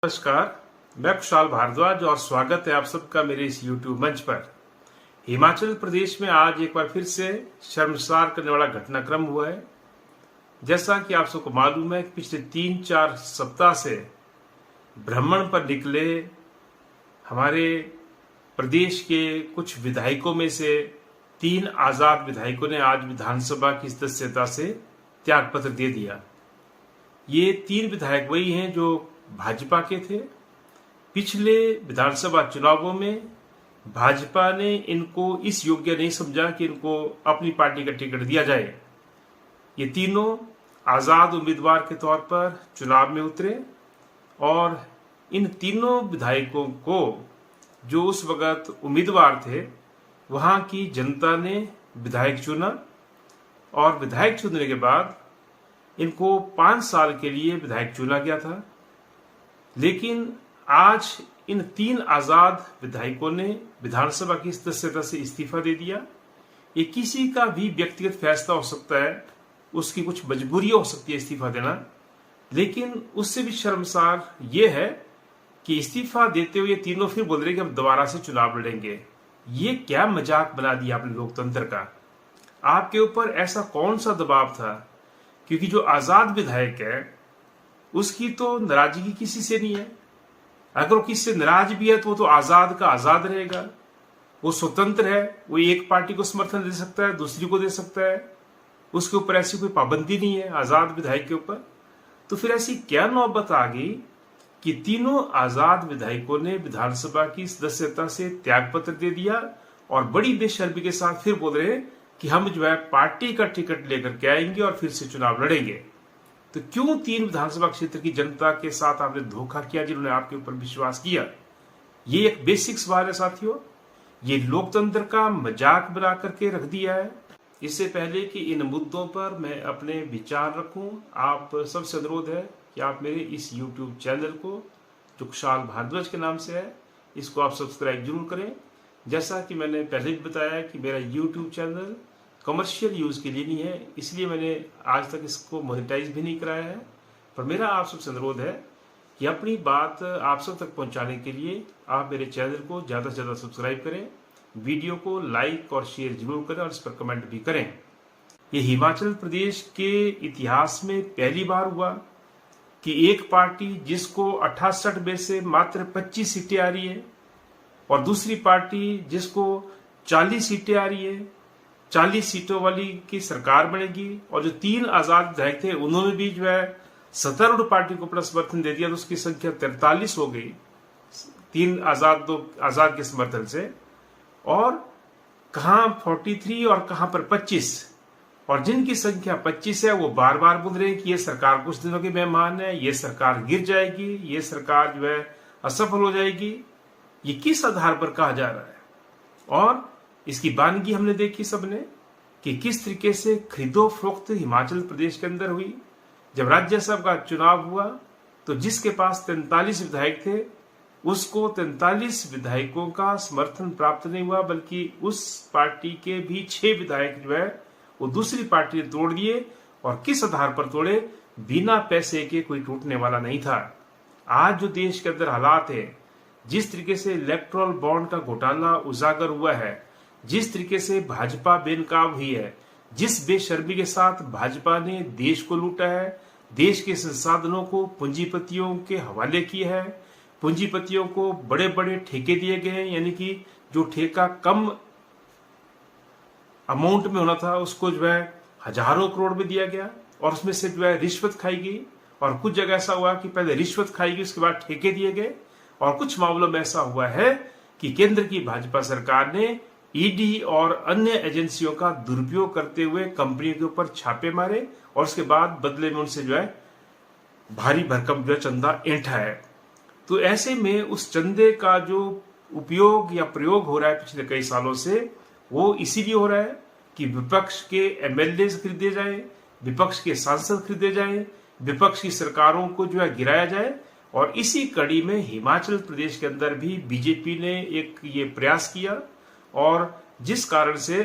नमस्कार, मैं कुशाल भारद्वाज और स्वागत है आप सबका मेरे इस YouTube मंच पर। हिमाचल प्रदेश में आज एक बार फिर से शर्मसार करने वाला घटनाक्रम हुआ है। जैसा कि आप सबको मालूम है, पिछले 3-4 सप्ताह से भ्रमण पर निकले हमारे प्रदेश के कुछ विधायकों में से 3 आजाद विधायकों ने आज विधानसभा की सदस्यता से त्यागपत्र दे दिया। ये 3 विधायक वही हैं जो भाजपा के थे। पिछले विधानसभा चुनावों में भाजपा ने इनको इस योग्य नहीं समझा कि इनको अपनी पार्टी का टिकट दिया जाए। ये तीनों आजाद उम्मीदवार के तौर पर चुनाव में उतरे और इन तीनों विधायकों को जो उस वक्त उम्मीदवार थे वहां की जनता ने विधायक चुना और विधायक चुनने के बाद इनको 5 साल के लिए विधायक चुना गया था। लेकिन आज इन 3 आजाद विधायकों ने विधानसभा की सदस्यता से इस्तीफा दे दिया। ये किसी का भी व्यक्तिगत फैसला हो सकता है, उसकी कुछ मजबूरी हो सकती है इस्तीफा देना, लेकिन उससे भी शर्मसार ये है कि इस्तीफा देते हुए तीनों फिर बोल रहे कि हम दोबारा से चुनाव लड़ेंगे। ये क्या मजाक बना दिया आपने लोकतंत्र का। आपके ऊपर ऐसा कौन सा दबाव था? क्योंकि जो आजाद विधायक है उसकी तो नाराजगी किसी से नहीं है। अगर वो किसी से नाराज भी है तो वो तो आजाद का आजाद रहेगा, वो स्वतंत्र है, वो एक पार्टी को समर्थन दे सकता है, दूसरी को दे सकता है, उसके ऊपर ऐसी कोई पाबंदी नहीं है आजाद विधायक के ऊपर। तो फिर ऐसी क्या नौबत आ गई कि तीनों आजाद विधायकों ने विधानसभा की सदस्यता से त्यागपत्र दे दिया और बड़ी बेशर्मी के साथ फिर बोल रहे हैं कि हम जो है पार्टी का टिकट लेकर के आएंगे और फिर से चुनाव लड़ेंगे। तो क्यों 3 विधानसभा क्षेत्र की जनता के साथ आपने धोखा किया जिन्होंने आपके ऊपर विश्वास किया? ये एक बेसिक सवाल है साथियों। ये लोकतंत्र का मजाक बना करके रख दिया है। इससे पहले कि इन मुद्दों पर मैं अपने विचार रखूं, आप सबसे अनुरोध है कि आप मेरे इस YouTube चैनल को जो कुशाल भारद्वाज के नाम से है, इसको आप सब्सक्राइब जरूर करें। जैसा कि मैंने पहले भी बताया कि मेरा YouTube चैनल कमर्शियल यूज़ के लिए नहीं है, इसलिए मैंने आज तक इसको मोनेटाइज भी नहीं कराया है। पर मेरा आप सबसे अनुरोध है कि अपनी बात आप सब तक पहुंचाने के लिए आप मेरे चैनल को ज़्यादा से ज़्यादा सब्सक्राइब करें, वीडियो को लाइक और शेयर जरूर करें और इस पर कमेंट भी करें। ये हिमाचल प्रदेश के इतिहास में पहली बार हुआ कि एक पार्टी जिसको 68 में से मात्र 25 सीटें आ रही है और दूसरी पार्टी जिसको 40 सीटें आ रही है, 40 सीटों वाली की सरकार बनेगी। और जो 3 आजाद विधायक थे उन्होंने भी जो है सत्तारूढ़ पार्टी को अपना समर्थन दे दिया, तो उसकी संख्या 43 हो गई 3 आजाद के समर्थन से। और कहां 43 और कहां पर 25, और जिनकी संख्या 25 है वो बार बार बोल रहे हैं कि ये सरकार कुछ दिनों के मेहमान है, ये सरकार गिर जाएगी, ये सरकार जो है असफल हो जाएगी। ये किस आधार पर कहा जा रहा है? और इसकी बानगी हमने देखी सबने कि किस तरीके से खरीदो फरोख्त हिमाचल प्रदेश के अंदर हुई। जब राज्यसभा का चुनाव हुआ तो जिसके पास 43 विधायक थे उसको 43 विधायकों का समर्थन प्राप्त नहीं हुआ, बल्कि उस पार्टी के भी 6 विधायक जो है वो दूसरी पार्टी ने तोड़ दिए। और किस आधार पर तोड़े? बिना पैसे के कोई टूटने वाला नहीं था। आज जो देश के अंदर हालात है, जिस तरीके से इलेक्टोरल बॉन्ड का घोटाला उजागर हुआ है, जिस तरीके से भाजपा बेनकाब हुई है, जिस बेशर्मी के साथ भाजपा ने देश को लूटा है, देश के संसाधनों को पूंजीपतियों के हवाले किया है, पूंजीपतियों को बड़े बड़े ठेके दिए गए हैं, यानी कि जो ठेका कम अमाउंट में होना था उसको जो है हजारों करोड़ में दिया गया और उसमें से जो है रिश्वत खाई गई। और कुछ जगह ऐसा हुआ कि पहले रिश्वत खाई गई, उसके बाद ठेके दिए गए। और कुछ मामलों में ऐसा हुआ है कि केंद्र की भाजपा सरकार ने ईडी और अन्य एजेंसियों का दुरुपयोग करते हुए कंपनियों के ऊपर छापे मारे और उसके बाद बदले में उनसे जो है भारी भरकम जो है चंदा ऐंठा है। तो ऐसे में उस चंदे का जो उपयोग या प्रयोग हो रहा है पिछले कई सालों से, वो इसीलिए हो रहा है कि विपक्ष के एमएलए खरीदे जाए, विपक्ष के सांसद खरीदे जाए, विपक्ष की सरकारों को जो है गिराया जाए। और इसी कड़ी में हिमाचल प्रदेश के अंदर भी बीजेपी ने एक ये प्रयास किया और जिस कारण से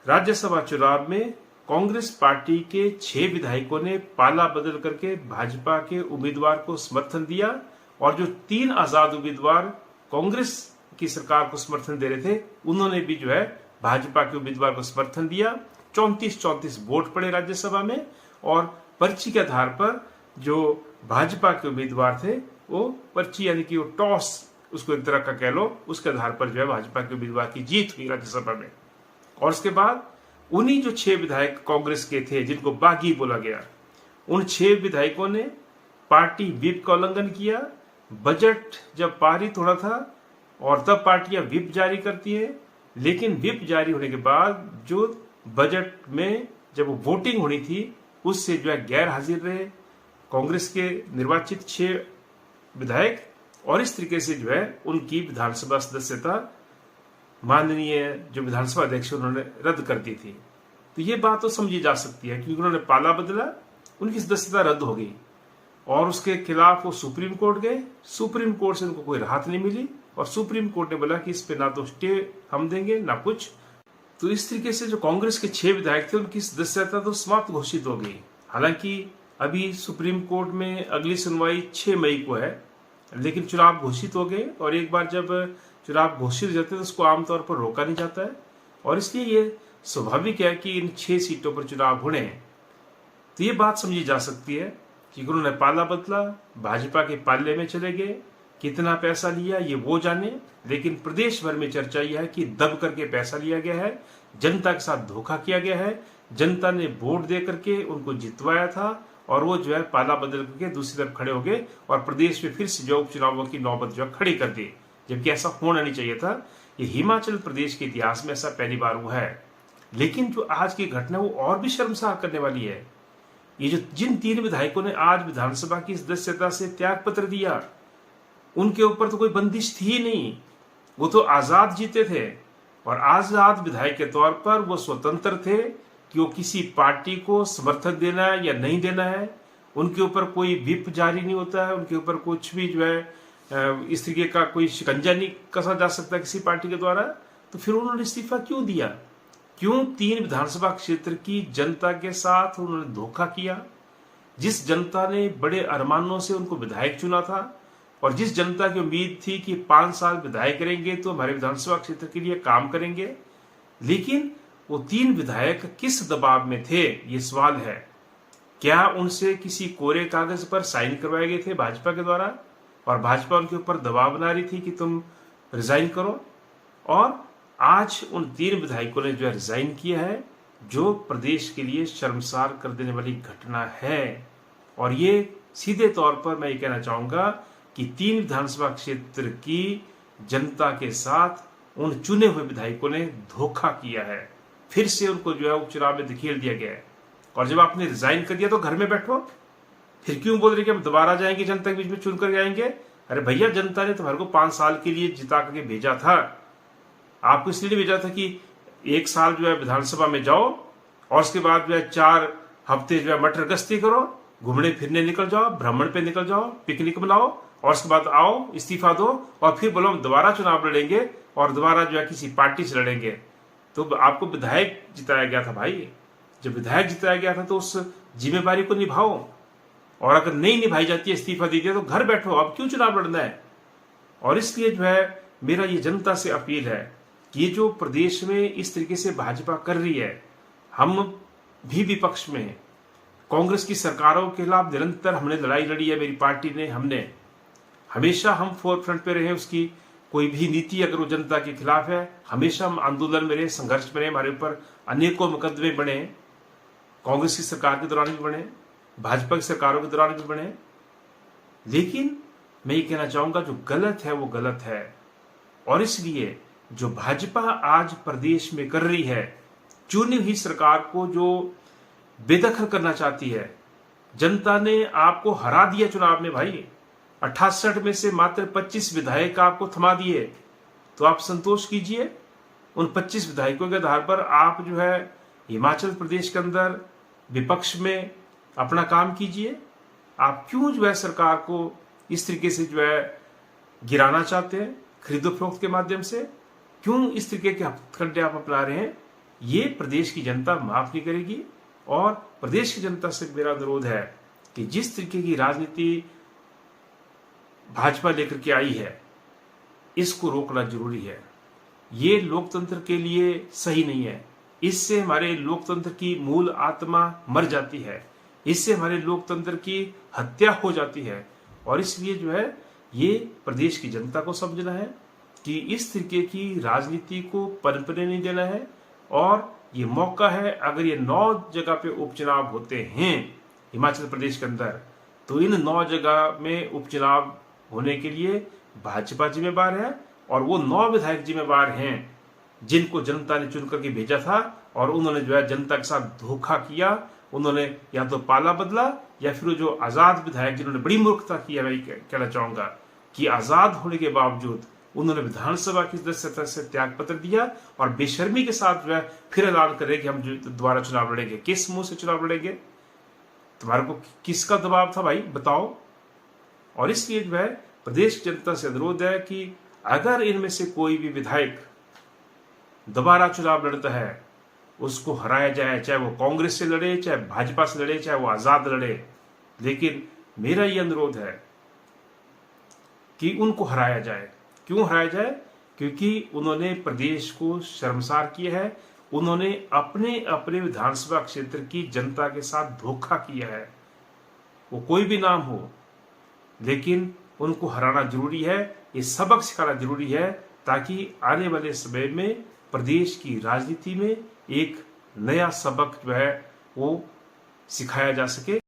राज्यसभा चुनाव में कांग्रेस पार्टी के 6 विधायकों ने पाला बदल करके भाजपा के उम्मीदवार को समर्थन दिया और जो 3 आजाद उम्मीदवार कांग्रेस की सरकार को समर्थन दे रहे थे, उन्होंने भी जो है भाजपा के उम्मीदवार को समर्थन दिया। 34-34 वोट पड़े राज्यसभा में, और पर्ची के आधार पर जो भाजपा के उम्मीदवार थे वो पर्ची यानी कि वो टॉस, उसको एक तरह का कह लो, उसके आधार पर जो है भाजपा के उम्मीदवार की जीत हुई राज्यसभा में। और उसके बाद उन्हीं जो 6 विधायक कांग्रेस के थे जिनको बागी बोला गया, उन 6 विधायकों ने पार्टी व्हिप का उल्लंघन किया। बजट जब पारित होना था और तब पार्टियां व्हिप जारी करती है, लेकिन व्हिप जारी होने के बाद जो बजट में जब वो वोटिंग होनी थी उससे जो है गैर हाजिर रहे कांग्रेस के निर्वाचित 6 विधायक, और इस तरीके से जो है उनकी विधानसभा सदस्यता माननीय जो विधानसभा अध्यक्ष उन्होंने रद्द कर दी थी। तो ये बात तो समझी जा सकती है क्योंकि उन्होंने पाला बदला, उनकी सदस्यता रद्द हो गई और उसके खिलाफ वो सुप्रीम कोर्ट गए। सुप्रीम कोर्ट से उनको कोई राहत नहीं मिली और सुप्रीम कोर्ट ने बोला कि इस पे ना तो स्टे हम देंगे ना कुछ। तो इस तरीके से जो कांग्रेस के 6 विधायक थे उनकी सदस्यता तो समाप्त घोषित हो गई। हालांकि अभी सुप्रीम कोर्ट में अगली सुनवाई 6 मई को है, लेकिन चुनाव घोषित हो गए और एक बार जब चुनाव घोषित हो जाते हैं तो उसको आमतौर पर रोका नहीं जाता है, और इसलिए ये स्वाभाविक है कि इन 6 सीटों पर चुनाव होने हैं। तो ये बात समझी जा सकती है कि उन्होंने पाला बदला, भाजपा के पाले में चले गए, कितना पैसा लिया ये वो जाने, लेकिन प्रदेश भर में चर्चा यह है कि दब करके पैसा लिया गया है, जनता के साथ धोखा किया गया है, जनता ने वोट दे करके उनको जितवाया था और वो जो है पाला बदल करके दूसरी तरफ खड़े हो गए और प्रदेश में फिर से जो उपचुनावों की नौबत जो खड़ी कर दी, जबकि ऐसा होना नहीं चाहिए था। ये हिमाचल प्रदेश के इतिहास में ऐसा पहली बार हुआ है। लेकिन जो आज की घटना वो और भी शर्मसार करने वाली है। ये जो जिन 3 विधायकों ने आज विधानसभा की सदस्यता से त्याग पत्र दिया, उनके ऊपर तो कोई बंदिश थी ही नहीं, वो तो आजाद जीते थे और आजाद विधायक के तौर पर वो स्वतंत्र थे कि वो किसी पार्टी को समर्थन देना है या नहीं देना है। उनके ऊपर कोई व्हिप जारी नहीं होता है, उनके ऊपर कुछ भी जो है इस तरीके का कोई शिकंजा नहीं कसा जा सकता किसी पार्टी के द्वारा। तो फिर उन्होंने इस्तीफा क्यों दिया? क्यों 3 विधानसभा क्षेत्र की जनता के साथ उन्होंने धोखा किया? जिस जनता ने बड़े अरमानों से उनको विधायक चुना था और जिस जनता की उम्मीद थी कि 5 साल विधायक रहेंगे तो हमारे विधानसभा क्षेत्र के लिए काम करेंगे, लेकिन वो 3 विधायक किस दबाव में थे, ये सवाल है। क्या उनसे किसी कोरे कागज पर साइन करवाए गए थे भाजपा के द्वारा और भाजपा उनके ऊपर दबाव बना रही थी कि तुम रिजाइन करो? और आज उन 3 विधायकों ने जो है रिजाइन किया है, जो प्रदेश के लिए शर्मसार कर देने वाली घटना है। और ये सीधे तौर पर मैं ये कहना चाहूंगा कि 3 विधानसभा क्षेत्र की जनता के साथ उन चुने हुए विधायकों ने धोखा किया है। फिर से उनको जो है उपचुनाव में धकेल दिया गया है। और जब आपने रिजाइन कर दिया तो घर में बैठो, फिर क्यों बोल रहे कि हम दोबारा जाएंगे, जनता के बीच में चुनकर जाएंगे? अरे भैया, जनता ने तुम्हारे को 5 साल के लिए जिता करके भेजा था। आपको इसलिए भेजा था कि 1 साल जो है विधानसभा में जाओ और उसके बाद जो है 4 हफ्ते जो है मटर गश्ती करो, घूमने फिरने निकल जाओ, भ्रमण पे निकल जाओ, पिकनिक मनाओ और उसके बाद आओ, इस्तीफा दो और फिर बोलो हम दोबारा चुनाव लड़ेंगे और दोबारा जो है किसी पार्टी से लड़ेंगे। तो आपको विधायक जिताया गया था भाई, जब विधायक जिताया गया था तो उस जिम्मेवारी को निभाओ, और अगर नहीं निभाई जाती है, इस्तीफा दीजिए तो घर बैठो, अब क्यों चुनाव लड़ना है? और इसलिए जो है मेरा ये जनता से अपील है कि ये जो प्रदेश में इस तरीके से भाजपा कर रही है, हम भी विपक्ष में हैं। कांग्रेस की सरकारों के खिलाफ निरंतर हमने लड़ाई लड़ी है, मेरी पार्टी ने, हमने हमेशा हम फोर फ्रंट पे रहे। उसकी कोई भी नीति अगर वो जनता के खिलाफ है, हमेशा हम आंदोलन में रहे, संघर्ष में रहे। हमारे ऊपर अनेकों मुकदमे बने, कांग्रेस की सरकार के दौरान भी बने, भाजपा की सरकारों के दौरान भी बने। लेकिन मैं ये कहना चाहूंगा जो गलत है वो गलत है, और इसलिए जो भाजपा आज प्रदेश में कर रही है, चुनी हुई सरकार को जो बेदखल करना चाहती है, जनता ने आपको हरा दिया चुनाव में भाई। 68 में से मात्र 25 विधायक आपको थमा दिए, तो आप संतोष कीजिए। उन 25 विधायकों के आधार पर आप जो है हिमाचल प्रदेश के अंदर विपक्ष में अपना काम कीजिए। आप क्यों जो है सरकार को इस तरीके से जो है गिराना चाहते हैं, खरीदो फरोख्त के माध्यम से? क्यों इस तरीके के हथकंडे आप अपना रहे हैं? ये प्रदेश की जनता माफ नहीं करेगी। और प्रदेश की जनता से मेरा अनुरोध है कि जिस तरीके की राजनीति भाजपा लेकर के आई है, इसको रोकना जरूरी है। ये लोकतंत्र के लिए सही नहीं है। इससे हमारे लोकतंत्र की मूल आत्मा मर जाती है, इससे हमारे लोकतंत्र की हत्या हो जाती है। और इसलिए जो है ये प्रदेश की जनता को समझना है कि इस तरीके की राजनीति को पनपने नहीं देना है। और ये मौका है, अगर ये 9 जगह पे उपचुनाव होते हैं हिमाचल प्रदेश के अंदर, तो इन 9 जगह में उपचुनाव होने के लिए भाजपा जिम्मेवार है। और वो 9 विधायक जिम्मेवार हैं जिनको जनता ने चुन करके भेजा था, और उन्होंने जो है जनता के साथ धोखा किया। उन्होंने या तो पाला बदला, या फिर जो आजाद विधायक जिन्होंने बड़ी मूर्खता की है, मैं कहना चाहूंगा कि आजाद होने के बावजूद उन्होंने विधानसभा की सदस्यता से त्याग पत्र दिया, और बेशर्मी के साथ जो है फिर ऐलान करे कि हम दोबारा चुनाव लड़ेंगे। किस मुंह से चुनाव लड़ेंगे? तुम्हारे को किसका दबाव था भाई, बताओ। और इसलिए जो है प्रदेश की जनता से अनुरोध है कि अगर इनमें से कोई भी विधायक दोबारा चुनाव लड़ता है, उसको हराया जाए, चाहे वो कांग्रेस से लड़े, चाहे भाजपा से लड़े, चाहे वो आजाद लड़े। लेकिन मेरा ये अनुरोध है कि उनको हराया जाए। क्यों हराया जाए? क्योंकि उन्होंने प्रदेश को शर्मसार किया है, उन्होंने अपने अपने विधानसभा क्षेत्र की जनता के साथ धोखा किया है। वो कोई भी नाम हो, लेकिन उनको हराना जरूरी है। ये सबक सिखाना जरूरी है, ताकि आने वाले समय में प्रदेश की राजनीति में एक नया सबक जो है वो सिखाया जा सके।